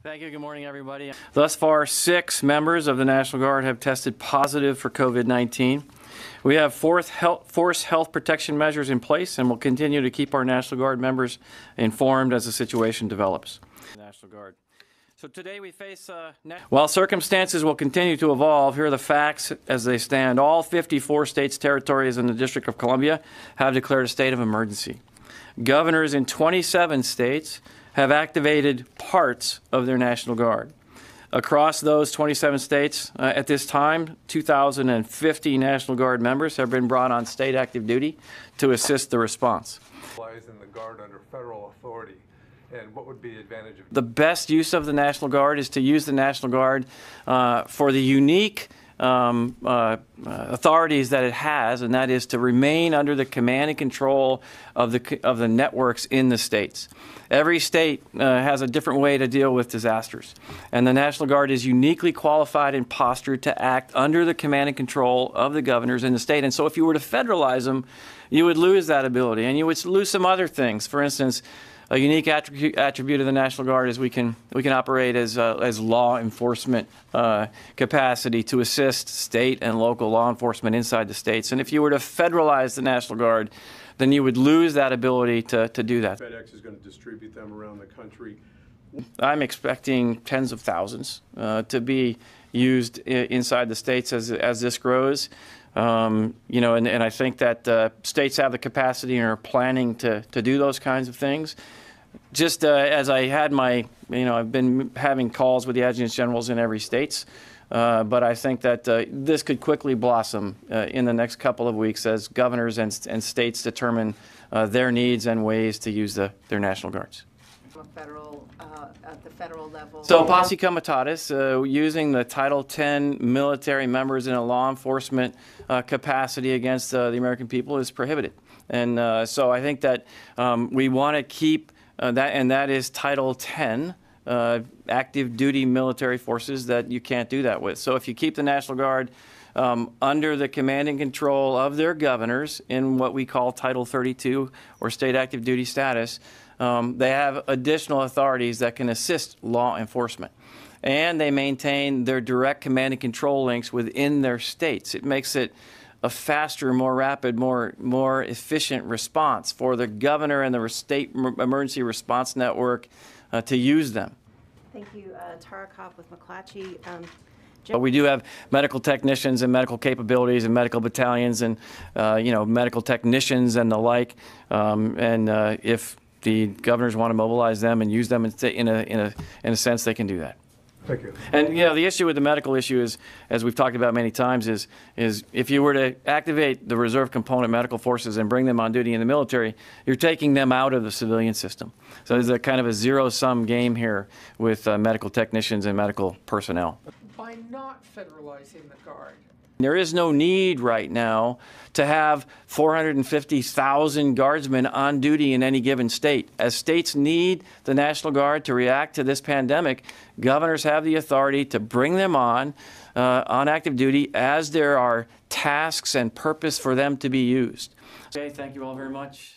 Thank you. Good morning, everybody. Thus far, 6 members of the National Guard have tested positive for COVID-19. We have force health protection measures in place, and we'll continue to keep our National Guard members informed as the situation develops. National Guard. So today we face, while circumstances will continue to evolve, here are the facts as they stand. All 54 states, territories, and the District of Columbia have declared a state of emergency. Governors in 27 states have activated parts of their National Guard. Across those 27 states, at this time, 2,050 National Guard members have been brought on state active duty to assist the response. In the Guard under federal authority, and what would be the advantage of the best use of the National Guard is to use the National Guard for the unique authorities that it has, and that is to remain under the command and control of the networks in the states. Every state has a different way to deal with disasters, and the National Guard is uniquely qualified and postured to act under the command and control of the governors in the state. And so if you were to federalize them, you would lose that ability, and you would lose some other things. For instance, a unique attribute of the National Guard is we can operate as law enforcement capacity to assist state and local law enforcement inside the states. And if you were to federalize the National Guard, then you would lose that ability to do that. FedEx is going to distribute them around the country. I'm expecting tens of thousands to be used inside the states as this grows. You know, and I think that states have the capacity and are planning to do those kinds of things. Just as I had I've been having calls with the adjutants generals in every state, but I think that this could quickly blossom in the next couple of weeks as governors and states determine their needs and ways to use their National Guards. At the federal level. So Posse Comitatus, using the Title X military members in a law enforcement capacity against the American people is prohibited. And so I think that we want to keep that, and that is Title X, active duty military forces that you can't do that with. So if you keep the National Guard under the command and control of their governors in what we call Title 32 or state active duty status, they have additional authorities that can assist law enforcement. And they maintain their direct command and control links within their states. It makes it a faster, more rapid, more efficient response for the governor and the state emergency response network to use them. Thank you. Tara Kopp with McClatchy. But we do have medical technicians and medical capabilities and medical battalions and medical technicians and the like. If the governors want to mobilize them and use them in a sense, they can do that. Thank you. And the issue with the medical issue is, as we've talked about many times, is if you were to activate the reserve component medical forces and bring them on duty in the military, you're taking them out of the civilian system. So there's a kind of a zero-sum game here with medical technicians and medical personnel. By not federalizing the Guard. There is no need right now to have 450,000 guardsmen on duty in any given state. As states need the National Guard to react to this pandemic, governors have the authority to bring them on active duty as there are tasks and purpose for them to be used. Okay, thank you all very much.